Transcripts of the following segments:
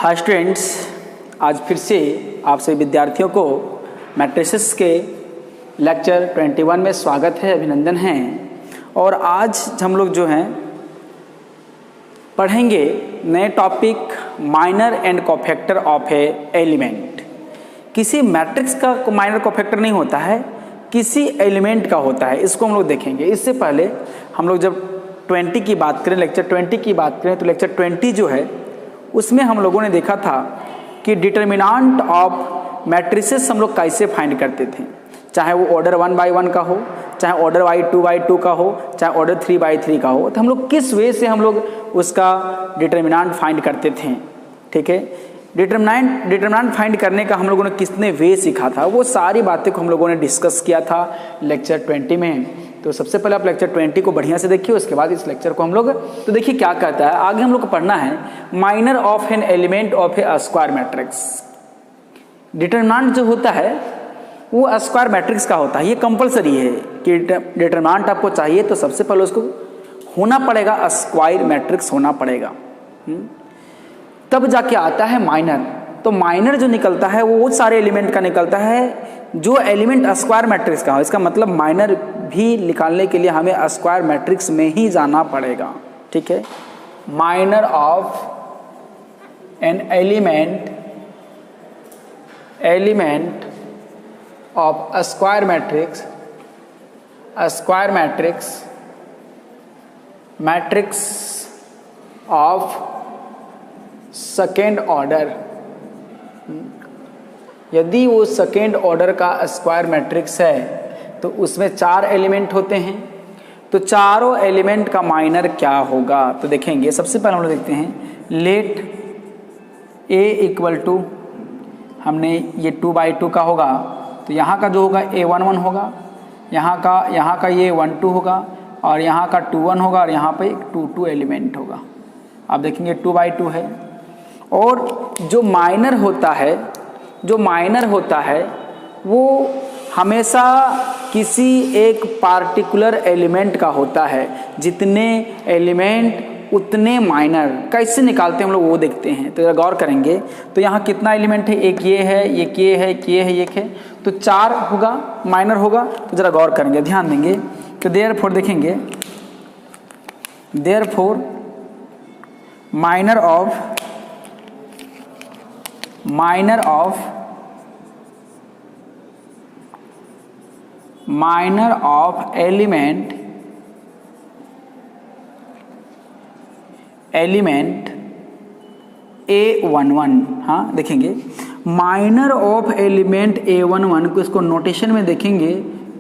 Hi students, आज फिर से आप सभी विद्यार्थियों को मैट्रिसेस के लेक्चर 21 में स्वागत है, अभिनंदन है। और आज हम लोग जो हैं पढ़ेंगे नए topic minor and cofactor of A element. किसी मैट्रिक्स का माइनर कोफैक्टर नहीं होता है, किसी एलिमेंट का होता है, इसको हम लोग देखेंगे। इससे पहले हम लोग जब 20 की बात करें, लेक्चर 20 की बात करें, तो लेक्चर 20 जो है उसमें हम लोगों ने देखा था कि डिटर्मिनेंट ऑफ मैट्रिसेस हम लोग कैसे फाइंड करते थे, चाहे वो ऑर्डर 1 by 1 का हो, चाहे ऑर्डर 2 by 2 का हो, चाहे ऑर्डर 3 by 3 का हो। तो हम लोग किस वे से हम लोग उसका डिटर्मिनेंट फाइंड करते थे। ठीक है, डिटर्मिनेंट फाइंड करने का हम लोगों ने कितने वे सीखा था, वो सारी बातें को हम लोगों ने डिस्कस किया था लेक्चर 20 में। तो सबसे पहले आप लेक्चर 20 को बढ़िया से देखिए, उसके बाद इस लेक्चर को हम लोग तो देखिए क्या कहता है। आगे हम लोग को पढ़ना है minor of an element of A square matrix. Determinant जो होता है वो स्क्वायर मैट्रिक्स का होता है। ये कंपलसरी है कि डिटर्मिनेंट आपको चाहिए तो सबसे पहले उसको होना पड़ेगा, स्क्वायर मैट्रिक्स होना पड़ेगा, तब जाके आता है माइनर। तो माइनर जो निकलता है वो सारे एलिमेंट का निकलता है जो एलिमेंट स्क्वायर मैट्रिक्स का हो। इसका मतलब माइनर भी निकालने के लिए हमें स्क्वायर मैट्रिक्स में ही जाना पड़ेगा। ठीक है, minor of an element of square matrix of second order. यदि वो सेकेंड ऑर्डर का स्क्वायर मैट्रिक्स है तो उसमें 4 एलिमेंट होते हैं, तो चारों एलिमेंट का माइनर क्या होगा तो देखेंगे। सबसे पहले हम लोग देखते हैं लेट ए इक्वल टू, हमने ये 2 by 2 का होगा तो यहाँ का जो होगा A11 होगा, यहाँ का ये 12 होगा, और यहाँ का 21 होगा, और यहाँ पे 22 एलिमेंट होगा। आप देखेंगे 2 by 2 है। और जो माइनर होता है वो हमेशा किसी एक पार्टिकुलर एलिमेंट का होता है। जितने एलिमेंट उतने माइनर। कैसे निकालते हैं हम लोग वो देखते हैं, तो जरा गौर करेंगे। तो यहाँ कितना एलिमेंट है, एक ये है, एक ये है, एक ये है, एक है, तो 4 होगा, माइनर होगा। तो जरा गौर करेंगे, ध्यान देंगे। तो देयरफॉर देखेंगे, therefore minor of element A11। हाँ देखेंगे, माइनर ऑफ एलिमेंट A11 को इसको नोटेशन में देखेंगे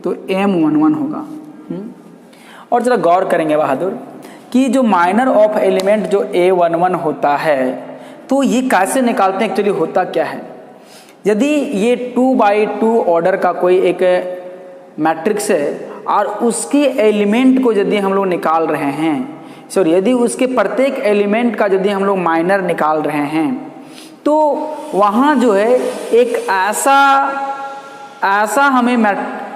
तो M11 होगा। और जरा गौर करेंगे बहादुर कि जो माइनर ऑफ एलिमेंट जो A11 होता है तो ये कैसे निकालते हैं, एक्चुअली होता क्या है। यदि ये 2 by 2 ऑर्डर का कोई एक मैट्रिक्स है और उसके एलिमेंट को यदि हम लोग निकाल रहे हैं, यदि उसके प्रत्येक एलिमेंट का यदि हम लोग माइनर निकाल रहे हैं, तो वहाँ जो है एक ऐसा हमें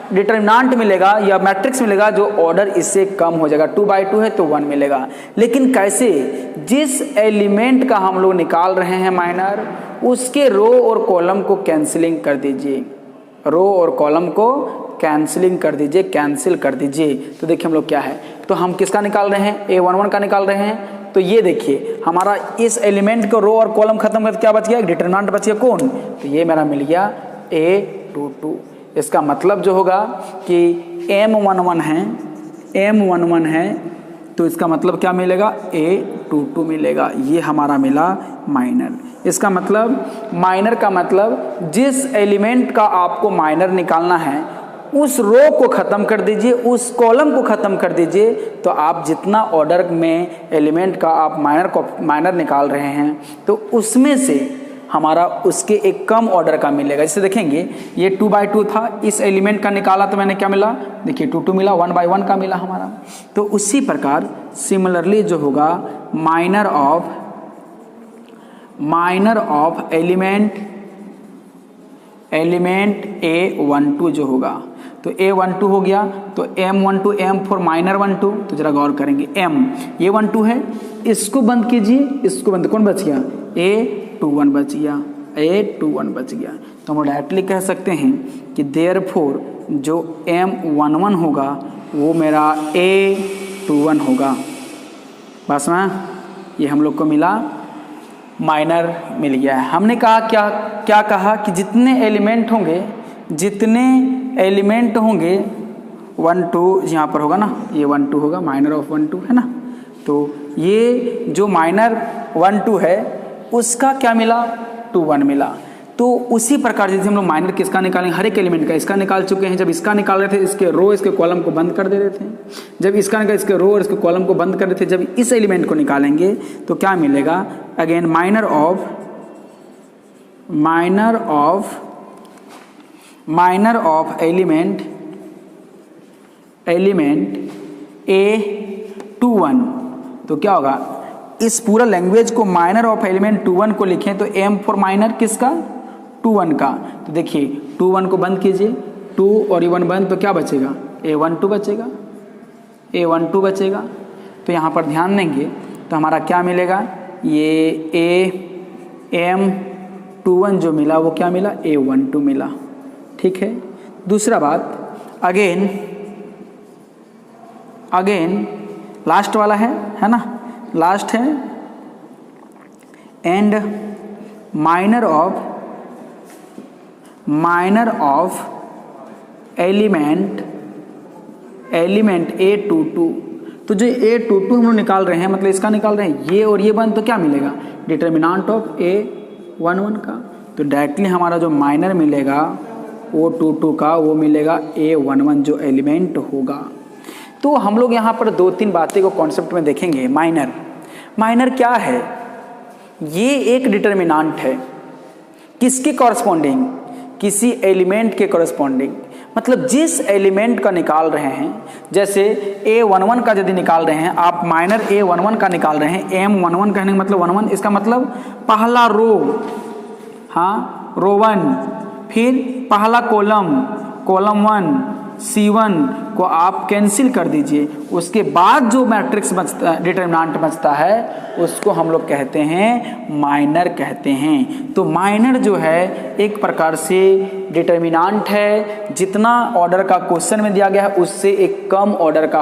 डिटर्मिनेंट मिलेगा या मैट्रिक्स मिलेगा जो ऑर्डर इससे कम हो जाएगा। 2 by 2 है तो 1 मिलेगा। लेकिन कैसे, जिस एलिमेंट का हम लोग निकाल रहे हैं माइनर, उसके रो और कॉलम को कैंसिलिंग कर दीजिए, रो और कॉलम को कैंसिलिंग कर दीजिए, कैंसिल कर दीजिए। तो देखिए हम लोग क्या है, तो हम किसका निकाल रहे हैं, A11 का निकाल रहे हैं। तो ये देखिए हमारा इस एलिमेंट को रो और कॉलम खत्म करके क्या बच गया, डिटर्मिनेंट बच गया कौन, तो ये मेरा मिल गया A22। इसका मतलब जो होगा कि M11 है, तो इसका मतलब क्या मिलेगा, A22 मिलेगा। ये हमारा मिला माइनर। इसका मतलब माइनर का मतलब जिस एलिमेंट का आपको माइनर निकालना है उस रो को ख़त्म कर दीजिए, उस कॉलम को ख़त्म कर दीजिए। तो आप जितना ऑर्डर में एलिमेंट का आप माइनर निकाल रहे हैं तो उसमें से हमारा उसके एक कम ऑर्डर का मिलेगा। जैसे देखेंगे ये 2 by 2 था, इस एलिमेंट का निकाला तो मैंने क्या मिला, देखिए 2 मिला, 1 by 1 का मिला हमारा। तो उसी प्रकार सिमिलरली जो होगा माइनर ऑफ एलिमेंट A12 जो होगा, तो A12 हो गया, तो M12 M फॉर माइनर 12। तो जरा गौर करेंगे, M ये 12 है, इसको बंद कीजिए, इसको बंद, कौन बच गया A21 बच गया, A21 बच गया। तो हम डायरेक्टली कह सकते हैं कि देयरफॉर जो M11 होगा वो मेरा A21 होगा। बस में ये हम लोग को मिला, माइनर मिल गया है। हमने कहा क्या कहा कि जितने एलिमेंट होंगे 1 2 यहाँ पर होगा ना, ये 1 2 होगा, माइनर ऑफ 1 2 है ना। तो ये जो माइनर 1 2 है उसका क्या मिला, 2 1 मिला। तो उसी प्रकार जैसे हम लोग माइनर किसका निकालेंगे, हर एक एलिमेंट का इसका निकाल चुके हैं। जब इसका निकाल रहे थे इसके रो इसके कॉलम को बंद कर दे रहे थे, जब इसका निकाल इसके रो और इसके कॉलम को बंद कर रहे थे, जब इस एलिमेंट को निकालेंगे तो क्या मिलेगा, again minor of element A21। तो क्या होगा, इस पूरा लैंग्वेज को माइनर ऑफ एलिमेंट 21 को लिखें तो M फॉर माइनर किसका, 21 का। तो देखिए 21 को बंद कीजिए, 2 और 1 बंद, तो क्या बचेगा, A12 बचेगा। तो यहाँ पर ध्यान देंगे तो हमारा क्या मिलेगा, ये AM21 जो मिला वो क्या मिला, A12 मिला। ठीक है। दूसरा बात, अगेन लास्ट वाला है ना, लास्ट है and minor of element A22। तो जो A22 हम लोग निकाल रहे हैं, मतलब इसका निकाल रहे हैं, ये और ये बन, तो क्या मिलेगा, डिटर्मिनेंट ऑफ A11 का। तो डायरेक्टली हमारा जो माइनर मिलेगा O22 का वो मिलेगा A11 जो एलिमेंट होगा। तो हम लोग यहाँ पर 2-3 बातें को कॉन्सेप्ट में देखेंगे। माइनर क्या है, ये एक डिटर्मिनेंट है, किसके कॉरस्पॉन्डिंग, किसी एलिमेंट के कॉरस्पॉन्डिंग। मतलब जिस एलिमेंट का निकाल रहे हैं, जैसे A11 का यदि निकाल रहे हैं आप, माइनर A11 का निकाल रहे हैं, M11 कहने का मतलब 11, इसका मतलब पहला रो, हाँ रो 1, फिर पहला कॉलम 1 C1 को आप कैंसिल कर दीजिए, उसके बाद जो मैट्रिक्स बचता है, डिटर्मिनेंट बचता है, उसको हम लोग कहते हैं माइनर कहते हैं। तो माइनर जो है एक प्रकार से डिटर्मिनेंट है, जितना ऑर्डर का क्वेश्चन में दिया गया है उससे एक कम ऑर्डर का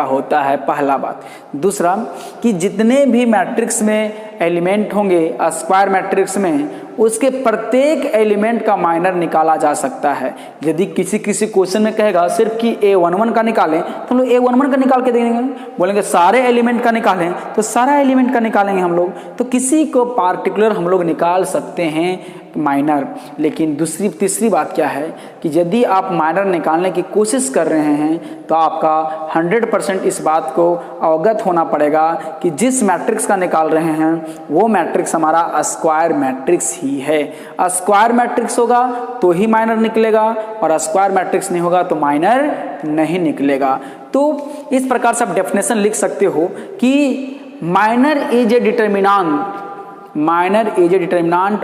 होता है, पहला बात। दूसरा कि जितने भी मैट्रिक्स में एलिमेंट होंगे स्क्वायर मैट्रिक्स में, उसके प्रत्येक एलिमेंट का माइनर निकाला जा सकता है। यदि किसी क्वेश्चन में कहेगा सिर्फ कि A11 का निकालें, तो हम लोग A11 का निकाल के देंगे, बोलेंगे सारे एलिमेंट का निकालें तो सारा एलिमेंट का निकालेंगे हम लोग। तो किसी को पार्टिकुलर हम लोग निकाल सकते हैं माइनर। लेकिन तीसरी बात क्या है कि यदि आप माइनर निकालने की कोशिश कर रहे हैं तो आपका 100% इस बात को अवगत होना पड़ेगा कि जिस मैट्रिक्स का निकाल रहे हैं वो मैट्रिक्स हमारा स्क्वायर मैट्रिक्स ही है। स्क्वायर मैट्रिक्स होगा तो ही माइनर निकलेगा, और स्क्वायर मैट्रिक्स नहीं होगा तो माइनर नहीं निकलेगा। तो इस प्रकार से आप डेफिनेशन लिख सकते हो कि minor is a determinant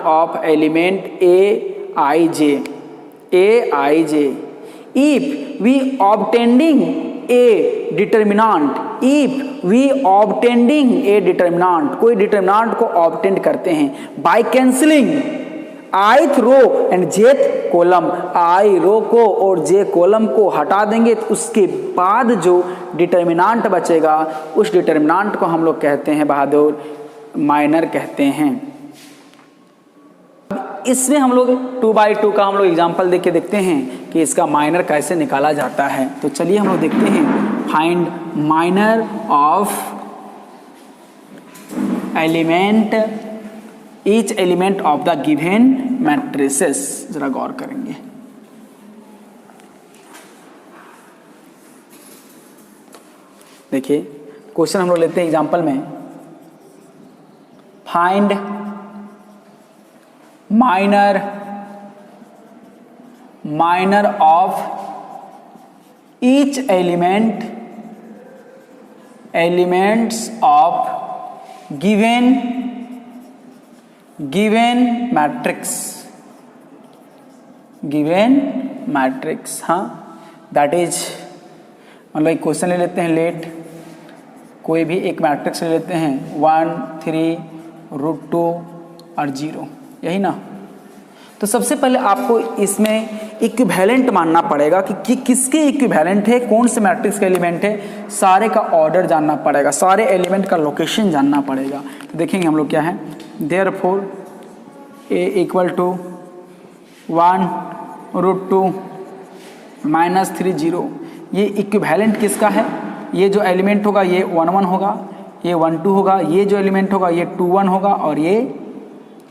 of element Aij if we obtaining a determinant, कोई डिटर्मिनेंट को ऑब्टेंड करते हैं by cancelling ith row and jth column, i row को और j कॉलम को हटा देंगे, तो उसके बाद जो डिटर्मिनेंट बचेगा उस डिटर्मिनेंट को हम लोग कहते हैं बहादुर माइनर कहते हैं। इसमें हम लोग 2x2 का हम लोग एग्जांपल देख के देखते हैं कि इसका माइनर कैसे निकाला जाता है। तो चलिए हम लोग देखते हैं, find minor of element each element of the given matrices. जरा गौर करेंगे। देखिए क्वेश्चन हम लोग लेते हैं एग्जांपल में, find minor of each elements of given matrix. हाँ दैट इज, मतलब एक क्वेश्चन ले लेते हैं, लेट कोई भी एक मैट्रिक्स ले लेते हैं 1 3 √2 और 0, यही ना। तो सबसे पहले आपको इसमें इक्विवेलेंट मानना पड़ेगा कि किसके इक्विवेलेंट है, कौन से मैट्रिक्स का एलिमेंट है, सारे का ऑर्डर जानना पड़ेगा, सारे एलिमेंट का लोकेशन जानना पड़ेगा। तो देखेंगे हम लोग क्या है, देयरफॉर A = 1 √2 -3 0। ये इक्विवेलेंट किसका है, ये जो एलिमेंट होगा ये 1 1 होगा, ये 1 2 होगा, ये जो एलिमेंट होगा ये 2 1 होगा और ये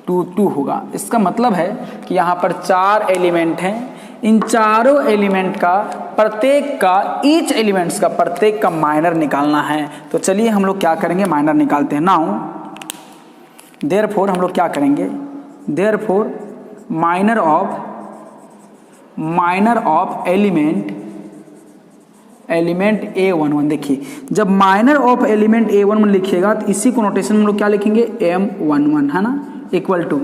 2 2 होगा। इसका मतलब है कि यहाँ पर 4 एलिमेंट हैं, इन चारों एलिमेंट का प्रत्येक का ईच एलिमेंट्स का प्रत्येक का माइनर निकालना है। तो चलिए हम लोग क्या करेंगे, माइनर निकालते हैं। नाउ देयरफॉर हम लोग क्या करेंगे, therefore minor of element A11। देखिए जब माइनर ऑफ एलिमेंट A11 लिखिएगा तो इसी को नोटेशन में हम लोग क्या लिखेंगे, M11, है ना, इक्वल टू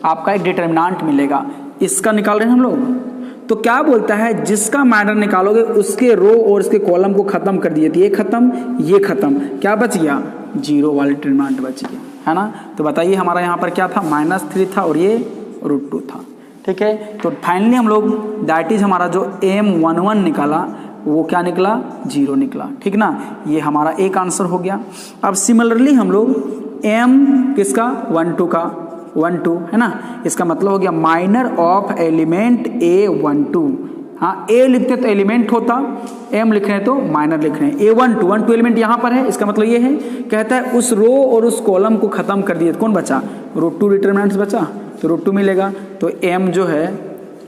आपका एक डिटरमिनेंट मिलेगा, इसका निकाल रहे हैं हम लोग। तो क्या बोलता है, जिसका माइनर निकालोगे उसके रो और उसके कॉलम को खत्म कर दिए, तो ये खत्म, क्या बच गया, 0 वाला डिटरमिनेंट बच गया, है ना। तो बताइए हमारा यहाँ पर क्या था, -3 था और ये √2 था, ठीक है। तो फाइनली हम लोग दैट इज हमारा जो M11 निकाला वो क्या निकला, 0 निकला, ठीक ना। ये हमारा एक आंसर हो गया। अब सिमिलरली हम लोग M किसका, 1 2 का 1 2, है ना, इसका मतलब हो गया माइनर ऑफ एलिमेंट A12। हाँ, A लिखते तो एलिमेंट होता, M लिख रहे हैं तो माइनर लिख रहे हैं। A12 1 2 एलिमेंट यहाँ पर है, इसका मतलब ये है, कहता है उस रो और उस कॉलम को खत्म कर दिए, कौन बचा, √2 डिटरमिनेंट्स बचा, तो √2 मिलेगा। तो M जो है,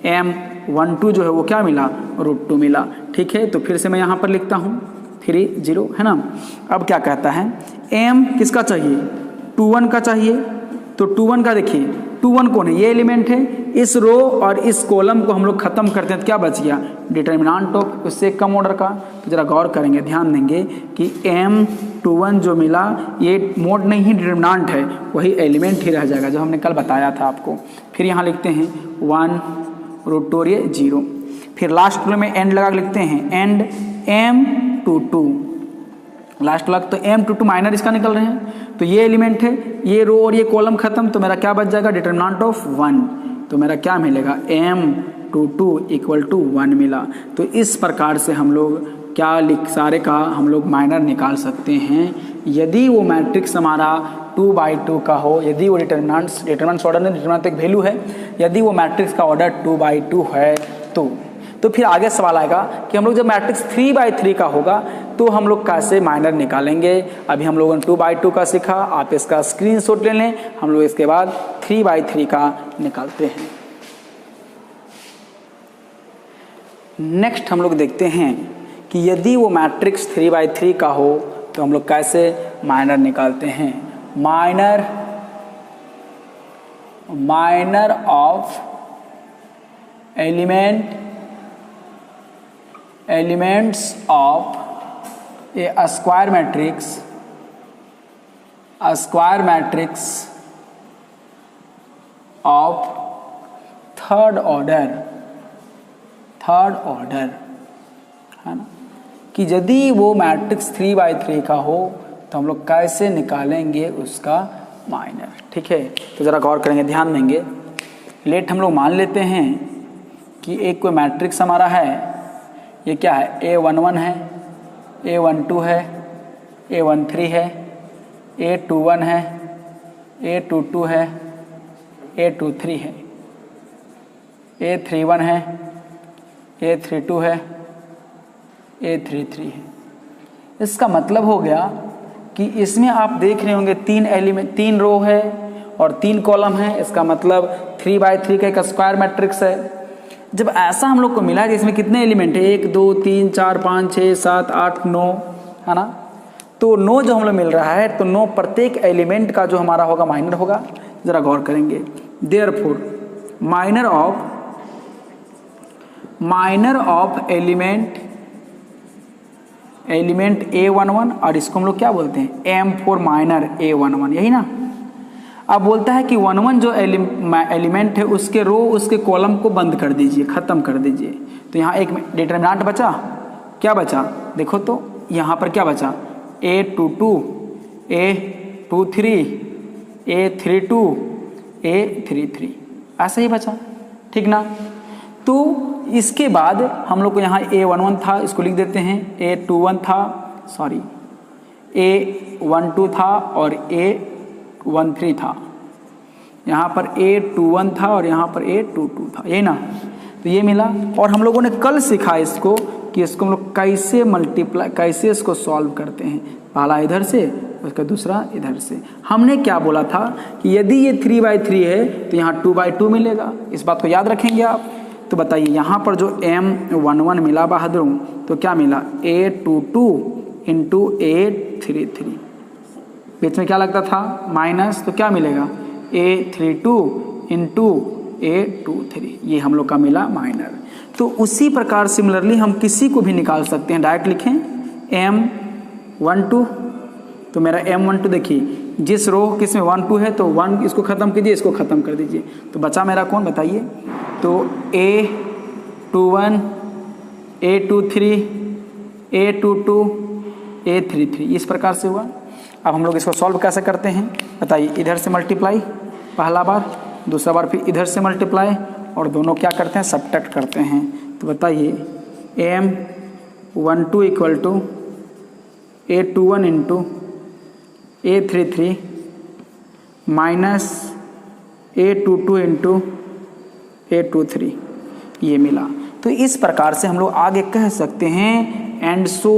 M12 जो है वो क्या मिला, √2 मिला, ठीक है। तो फिर से मैं यहाँ पर लिखता हूँ 3 0, है ना। अब क्या कहता है, M किसका चाहिए, 2 1 का चाहिए। तो 2 1 का देखिए, 2 1 कौन है, ये एलिमेंट है, इस रो और इस कॉलम को हम लोग खत्म करते हैं तो क्या बच गया, डिटरमिनेंट ऑफ उससे कम ऑर्डर का। तो जरा गौर करेंगे, ध्यान देंगे कि M21 जो मिला ये मोड नहीं डिटरमिनेंट है, वही एलिमेंट ही रह जाएगा जो हमने कल बताया था आपको। फिर यहाँ लिखते हैं 1 √2 और ये 0, फिर लास्ट में एंड लगा लिखते हैं एंड M22, लास्ट लग तो M22 माइनर इसका निकल रहे हैं, तो ये एलिमेंट है, ये रो और ये कॉलम खत्म, तो मेरा क्या बच जाएगा, डिटरमिनेंट ऑफ 1, तो मेरा क्या मिलेगा, M22 = 1 मिला। तो इस प्रकार से हम लोग क्या सारे का हम लोग माइनर निकाल सकते हैं, यदि वो मैट्रिक्स हमारा 2 by 2 का हो, यदि वो डिटरमिनेंट्स ऑर्डर में डिटरमिनेंट एक वैल्यू है, यदि वो मैट्रिक्स का ऑर्डर 2 by 2 है तो फिर आगे सवाल आएगा कि हम लोग जब मैट्रिक्स 3 by 3 का होगा तो हम लोग कैसे माइनर निकालेंगे। अभी हम लोगों ने 2 by 2 का सीखा, आप इसका स्क्रीनशॉट ले लें, हम लोग इसके बाद 3 by 3 का निकालते हैं। नेक्स्ट हम लोग देखते हैं कि यदि वो मैट्रिक्स 3 by 3 का हो तो हम लोग कैसे माइनर निकालते हैं। Minor of elements of A square matrix of third order, है ना, कि यदि वो मैट्रिक्स 3 by 3 का हो तो हम लोग कैसे निकालेंगे उसका माइनर, ठीक है। तो ज़रा गौर करेंगे, ध्यान देंगे। लेट हम लोग मान लेते हैं कि एक कोई मैट्रिक्स हमारा है, ये क्या है, A11 है, A12 है, A13 है, A21 है, A22 है, A23 है, A31 है, A32 है, A33 है। इसका मतलब हो गया कि इसमें आप देख रहे होंगे 3 रो है और 3 कॉलम है, इसका मतलब 3 by 3 का एक स्क्वायर मैट्रिक्स है। जब ऐसा हम लोग को मिला है इसमें कितने एलिमेंट है, 1 2 3 4 5 6 7 8 9, है ना। तो 9 जो हम लोग मिल रहा है, तो 9 प्रत्येक एलिमेंट का जो हमारा होगा माइनर होगा। जरा गौर करेंगे, therefore minor of element A11, और इसको हम लोग क्या बोलते हैं, M4 माइनर A11, यही ना। अब बोलता है कि 1 जो एलिमेंट है उसके रो उसके कॉलम को बंद कर दीजिए, ख़त्म कर दीजिए। तो यहाँ एक डिटरमिनेंट बचा, क्या बचा, देखो तो यहाँ पर क्या बचा, A22, A23, A32 A33 ऐसा ही बचा, ठीक ना। तो इसके बाद हम लोग को यहाँ A11 था, इसको लिख देते हैं, A21 था, सॉरी A12 था और A13 था, यहाँ पर A21 था और यहाँ पर A22 था, ये ना। तो ये मिला। और हम लोगों ने कल सीखा इसको कि इसको हम लोग कैसे मल्टीप्लाई, कैसे इसको सॉल्व करते हैं, पहला इधर से उसका दूसरा इधर से। हमने क्या बोला था कि यदि ये 3/3 है तो यहाँ 2/2 मिलेगा, इस बात को याद रखेंगे आप। तो बताइए यहाँ पर जो M11 मिला बहादुर, तो क्या मिला, A22 इंटू A33, बीच में क्या लगता था माइनस, तो क्या मिलेगा A32 इंटू A23, ये हम लोग का मिला माइनर। तो उसी प्रकार सिमिलरली हम किसी को भी निकाल सकते हैं, डायरेक्ट लिखें M12, तो मेरा M12 देखिए जिस रो किस में 1 2 है तो 1 इसको ख़त्म कीजिए, इसको ख़त्म कर दीजिए, तो बचा मेरा कौन बताइए, तो A21 A23 A22 A33, इस प्रकार से हुआ। अब हम लोग इसको सॉल्व कैसे करते हैं बताइए, इधर से मल्टीप्लाई पहला बार, दूसरा बार फिर इधर से मल्टीप्लाई, और दोनों क्या करते हैं सब्ट्रैक्ट करते हैं। तो बताइए M12 equal to A21 into A33 minus A22 into A23, ये मिला। तो इस प्रकार से हम लोग आगे कह सकते हैं एंड सो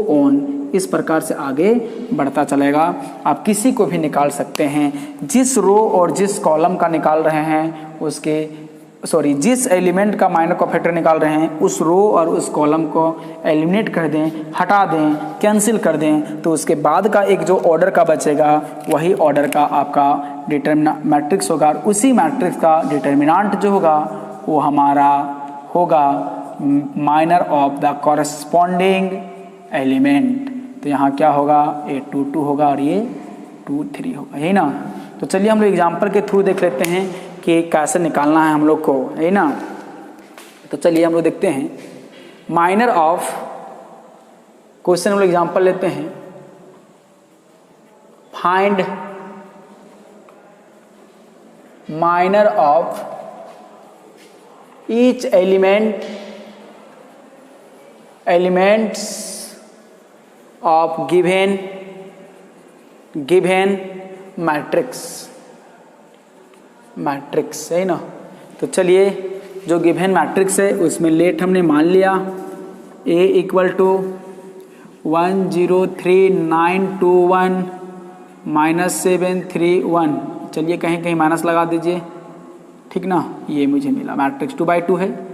ऑन, इस प्रकार से आगे बढ़ता चलेगा। आप किसी को भी निकाल सकते हैं, जिस रो और जिस कॉलम का निकाल रहे हैं उसके, सॉरी जिस एलिमेंट का माइनर कोफैक्टर निकाल रहे हैं उस रो और उस कॉलम को एलिमिनेट कर दें, हटा दें, कैंसिल कर दें, तो उसके बाद का एक जो ऑर्डर का बचेगा वही ऑर्डर का आपका डिटर्मिनेंट मैट्रिक्स होगा, और उसी मैट्रिक्स का डिटर्मिनेंट जो होगा वो हमारा होगा minor of the corresponding element. तो यहाँ क्या होगा, A22 होगा और ये 23 होगा, है ना। तो चलिए हम लोग एग्जाम्पल के थ्रू देख लेते हैं कि कैसे निकालना है हम लोग को, है ना। तो चलिए हम लोग देखते हैं माइनर ऑफ, क्वेश्चन हम लोग एग्जाम्पल लेते हैं, find minor of each elements of given matrix है ना। तो चलिए जो गिवन मैट्रिक्स है उसमें लेट हमने मान लिया A इक्वल टू 103,921 -731, चलिए कहीं कहीं माइनस लगा दीजिए, ठीक ना। ये मुझे मिला मैट्रिक्स 2/2 है।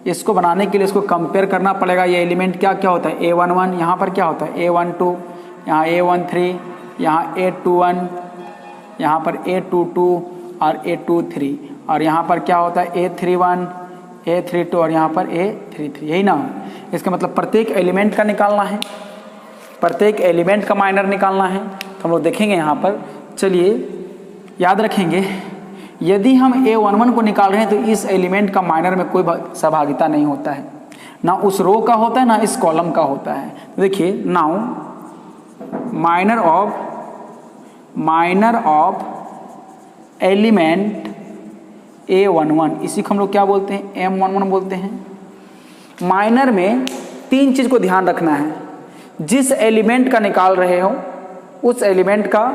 इसको बनाने के लिए इसको कंपेयर करना पड़ेगा, ये एलिमेंट क्या क्या होता है, A11 यहाँ पर क्या होता है A12, यहाँ A13, यहाँ A21, यहाँ पर A22 और A23, और यहाँ पर क्या होता है A31 A32 और यहाँ पर A33, यही ना। इसका मतलब प्रत्येक एलिमेंट का निकालना है, प्रत्येक एलिमेंट का माइनर निकालना है। तो हम लोग देखेंगे यहाँ पर, चलिए याद रखेंगे यदि हम A11 को निकाल रहे हैं तो इस एलिमेंट का माइनर में कोई सहभागिता नहीं होता है, ना उस रो का होता है ना इस कॉलम का होता है। तो देखिए now minor of element A11, इसी को हम लोग क्या बोलते हैं, M11 बोलते हैं। माइनर में तीन चीज को ध्यान रखना है, जिस एलिमेंट का निकाल रहे हो उस एलिमेंट का,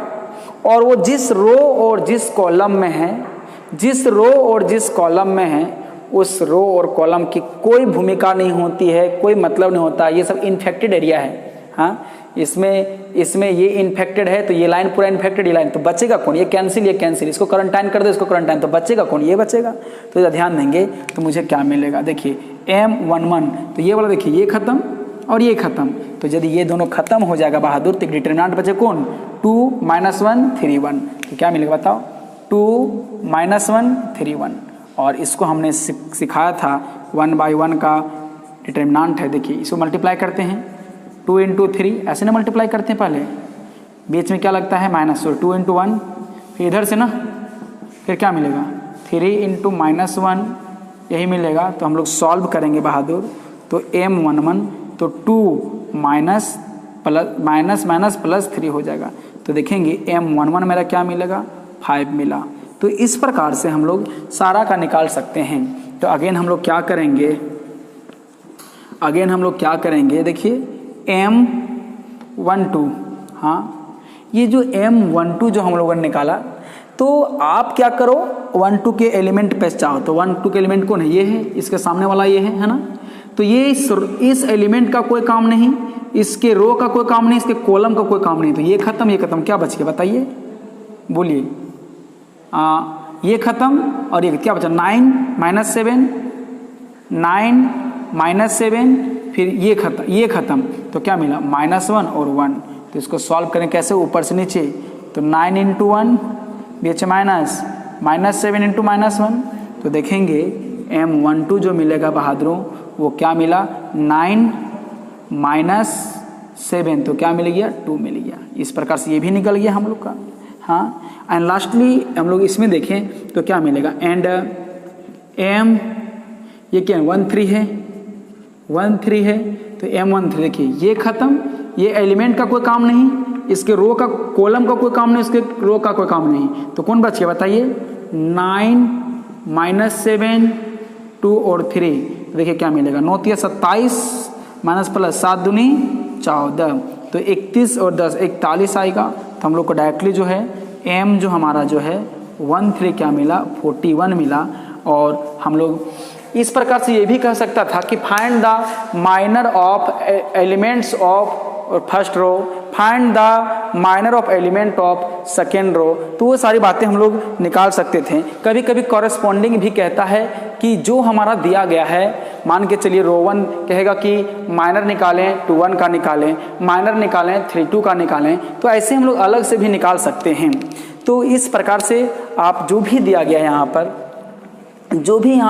और वो जिस रो और जिस कॉलम में है, जिस रो और जिस कॉलम में है उस रो और कॉलम की कोई भूमिका नहीं होती है, कोई मतलब नहीं होता। ये सब इन्फेक्टेड एरिया है, हाँ। इसमें ये इन्फेक्टेड है तो ये लाइन पूरा इन्फेक्टेड, ये लाइन, तो बचेगा कौन, ये कैंसिल, इसको क्वारंटाइन कर दो, इसको क्वारंटाइन, तो बचेगा कौन, ये बचेगा। तो इधर ध्यान देंगे तो मुझे क्या मिलेगा, देखिए M11, तो ये वाला देखिए ये खत्म और ये खत्म, तो यदि ये दोनों खत्म हो जाएगा बहादुर तो डिटरमिनेंट बचे कौन, 2 - 1 3 1, तो क्या मिलेगा बताओ, 2 - 1 3 1। और इसको हमने सिखाया था 1/1 का डिटरमिनेंट है, देखिए इसको मल्टीप्लाई करते हैं 2 × 3, ऐसे ना मल्टीप्लाई करते हैं, पहले बीच में क्या लगता है माइनस, 2 × 1, फिर इधर से ना, फिर क्या मिलेगा 3 × -1, यही मिलेगा। तो हम लोग सॉल्व करेंगे बहादुर, तो M11 तो 2 - प्लस माइनस माइनस प्लस 3 हो जाएगा। तो देखेंगे M11 मेरा क्या मिलेगा 5 मिला। तो इस प्रकार से हम लोग सारा का निकाल सकते हैं। तो अगेन हम लोग क्या करेंगे, देखिए M12, हाँ ये जो M12 जो हम लोगों ने निकाला, तो आप क्या करो 12 के एलिमेंट पे चाहो तो 12 के एलिमेंट कौन है, ये है, इसके सामने वाला ये है ना। तो ये इस एलिमेंट का कोई काम नहीं, इसके रो का कोई काम नहीं, इसके कॉलम का कोई काम नहीं। तो ये खत्म, क्या बच गया बताइए, बोलिए। ये खत्म और ये क्या बचा 9 माइनस 7, 9 माइनस 7, फिर ये खत्म। तो क्या मिला -1 और 1। तो इसको सॉल्व करें कैसे, ऊपर से नीचे। तो 9 इंटू 1 बीच माइनस -7 इंटू -1। तो देखेंगे M12 जो मिलेगा बहादुरों, वो क्या मिला 9 माइनस 7, तो क्या मिल गया 2 मिल गया। इस प्रकार से ये भी निकल गया हम लोग का। हाँ, एंड लास्टली हम लोग इसमें देखें तो क्या मिलेगा, एंड M ये क्या 13 है, 13 है। तो M13 देखिए ये खत्म, ये एलिमेंट का कोई काम नहीं, इसके रो का कॉलम का कोई काम नहीं, इसके रो का कोई काम नहीं। तो कौन बच गया बताइए 9 माइनस 7 2 और 3। देखिए क्या मिलेगा 9 3 27 माइनस प्लस 7 दूनी 14। तो 31 और 10 41 आएगा। तो हम लोग को डायरेक्टली जो है M जो हमारा जो है 13 क्या मिला 41 मिला। और हम लोग इस प्रकार से ये भी कह सकता था कि find the minor of elements of first row, find the minor of element of second row. तो वो सारी बातें हम लोग निकाल सकते थे। कभी कभी कॉरेस्पॉन्डिंग भी कहता है कि जो हमारा दिया गया है, मान के चलिए रो 1 कहेगा कि माइनर निकालें 2 1 का निकालें, माइनर निकालें 3 2 का निकालें। तो ऐसे हम लोग अलग से भी निकाल सकते हैं। तो इस प्रकार से आप जो भी दिया गया यहाँ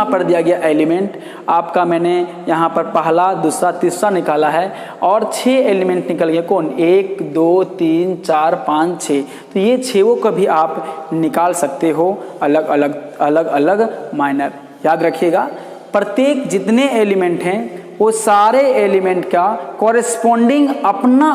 पर दिया गया एलिमेंट आपका, मैंने यहाँ पर पहला दूसरा तीसरा निकाला है और 6 एलिमेंट निकल गए। कौन 1 2 3 4 5 6। तो ये 6 को भी आप निकाल सकते हो अलग अलग माइनर। याद रखिएगा प्रत्येक जितने एलिमेंट हैं वो सारे एलिमेंट का कॉरेस्पॉन्डिंग अपना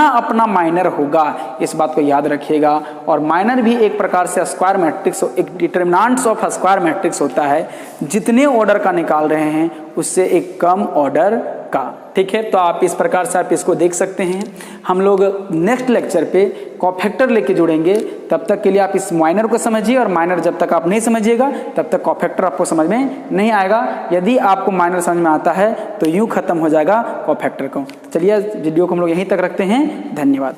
अपना माइनर होगा। इस बात को याद रखिएगा। और माइनर भी एक प्रकार से स्क्वायर मैट्रिक्स, एक डिटरमिनेंट्स ऑफ स्क्वायर मैट्रिक्स होता है। जितने ऑर्डर का निकाल रहे हैं उससे एक कम ऑर्डर का। ठीक है, तो आप इस प्रकार से आप इसको देख सकते हैं। हम लोग नेक्स्ट लेक्चर पे कॉफैक्टर लेके जुड़ेंगे। तब तक के लिए आप इस माइनर को समझिए, और माइनर जब तक आप नहीं समझिएगा तब तक कॉफैक्टर आपको समझ में नहीं आएगा। यदि आपको माइनर समझ में आता है तो यूं खत्म हो जाएगा कॉफैक्टर को। चलिए वीडियो को हम लोग यहीं तक रखते हैं। धन्यवाद।